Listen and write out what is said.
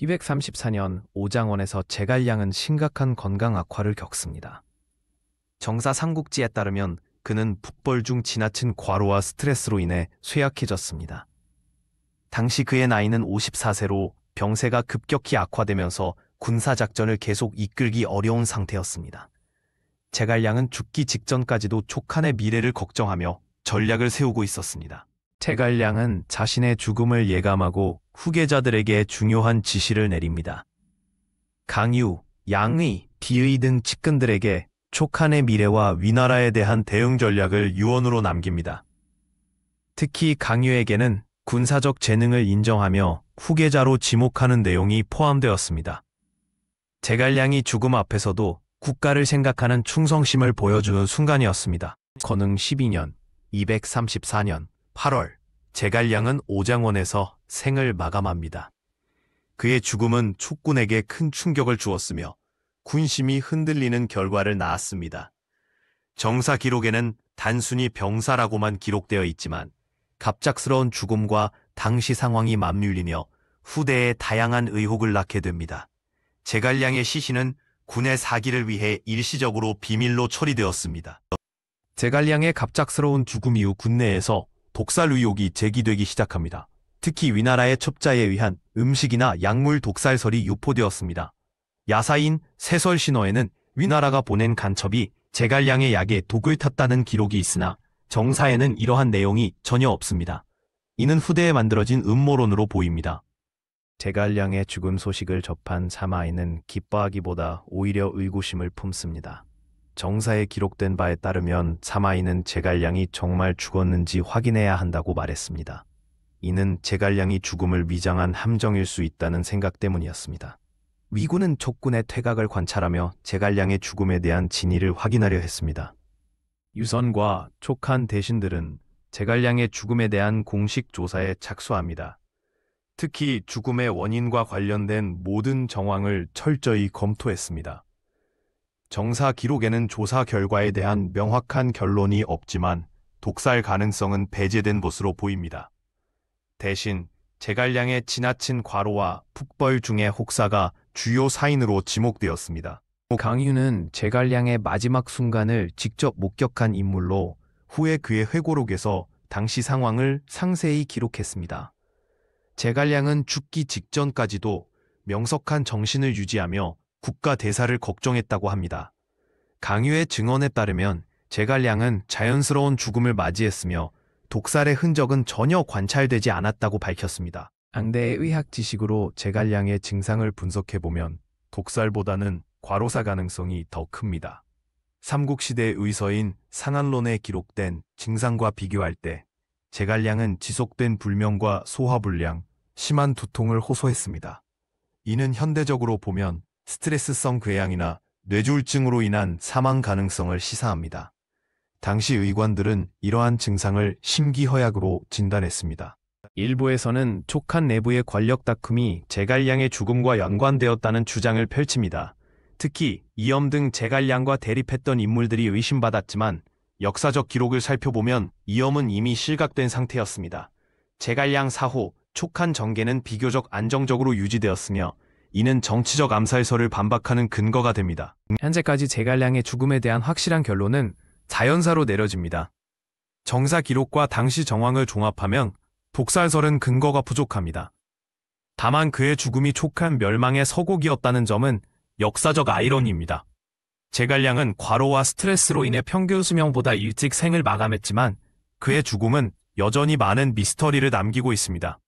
234년 오장원에서 제갈량은 심각한 건강 악화를 겪습니다. 정사 삼국지에 따르면 그는 북벌 중 지나친 과로와 스트레스로 인해 쇠약해졌습니다. 당시 그의 나이는 54세로 병세가 급격히 악화되면서 군사작전을 계속 이끌기 어려운 상태였습니다. 제갈량은 죽기 직전까지도 촉한의 미래를 걱정하며 전략을 세우고 있었습니다. 제갈량은 자신의 죽음을 예감하고 후계자들에게 중요한 지시를 내립니다. 강유, 양의, 디의 등 측근들에게 촉한의 미래와 위나라에 대한 대응 전략을 유언으로 남깁니다. 특히 강유에게는 군사적 재능을 인정하며 후계자로 지목하는 내용이 포함되었습니다. 제갈량이 죽음 앞에서도 국가를 생각하는 충성심을 보여주는 순간이었습니다. 건흥 12년 234년 8월 제갈량은 오장원에서 생을 마감합니다. 그의 죽음은 촉군에게 큰 충격을 주었으며 군심이 흔들리는 결과를 낳았습니다. 정사 기록에는 단순히 병사라고만 기록되어 있지만 갑작스러운 죽음과 당시 상황이 맞물리며 후대에 다양한 의혹을 낳게 됩니다. 제갈량의 시신은 군의 사기를 위해 일시적으로 비밀로 처리되었습니다. 제갈량의 갑작스러운 죽음 이후 군내에서 독살 의혹이 제기되기 시작합니다. 특히 위나라의 첩자에 의한 음식이나 약물 독살설이 유포되었습니다. 야사인 세설신어에는 위나라가 보낸 간첩이 제갈량의 약에 독을 탔다는 기록이 있으나 정사에는 이러한 내용이 전혀 없습니다. 이는 후대에 만들어진 음모론으로 보입니다. 제갈량의 죽음 소식을 접한 사마이는 기뻐하기보다 오히려 의구심을 품습니다. 정사에 기록된 바에 따르면 사마이는 제갈량이 정말 죽었는지 확인해야 한다고 말했습니다. 이는 제갈량이 죽음을 위장한 함정일 수 있다는 생각 때문이었습니다. 위군은 촉군의 퇴각을 관찰하며 제갈량의 죽음에 대한 진위를 확인하려 했습니다. 유선과 촉한 대신들은 제갈량의 죽음에 대한 공식 조사에 착수합니다. 특히 죽음의 원인과 관련된 모든 정황을 철저히 검토했습니다. 정사 기록에는 조사 결과에 대한 명확한 결론이 없지만 독살 가능성은 배제된 것으로 보입니다. 대신 제갈량의 지나친 과로와 북벌 중의 혹사가 주요 사인으로 지목되었습니다. 강유는 제갈량의 마지막 순간을 직접 목격한 인물로 후에 그의 회고록에서 당시 상황을 상세히 기록했습니다. 제갈량은 죽기 직전까지도 명석한 정신을 유지하며 국가 대사를 걱정했다고 합니다. 강유의 증언에 따르면 제갈량은 자연스러운 죽음을 맞이했으며 독살의 흔적은 전혀 관찰되지 않았다고 밝혔습니다. 앙대의 의학 지식으로 제갈량의 증상을 분석해보면 독살보다는 과로사 가능성이 더 큽니다. 삼국시대 의서인 상한론에 기록된 증상과 비교할 때 제갈량은 지속된 불명과 소화불량, 심한 두통을 호소했습니다. 이는 현대적으로 보면 스트레스성 궤양이나 뇌졸중으로 인한 사망 가능성을 시사합니다. 당시 의관들은 이러한 증상을 심기허약으로 진단했습니다. 일부에서는 촉한 내부의 권력 다툼이 제갈량의 죽음과 연관되었다는 주장을 펼칩니다. 특히 이엄 등 제갈량과 대립했던 인물들이 의심받았지만 역사적 기록을 살펴보면 이엄은 이미 실각된 상태였습니다. 제갈량 사후 촉한 정계는 비교적 안정적으로 유지되었으며 이는 정치적 암살설을 반박하는 근거가 됩니다. 현재까지 제갈량의 죽음에 대한 확실한 결론은 자연사로 내려집니다. 정사 기록과 당시 정황을 종합하면 독살설은 근거가 부족합니다. 다만 그의 죽음이 촉한 멸망의 서곡이었다는 점은 역사적 아이러니입니다. 제갈량은 과로와 스트레스로 인해 평균 수명보다 일찍 생을 마감했지만 그의 죽음은 여전히 많은 미스터리를 남기고 있습니다.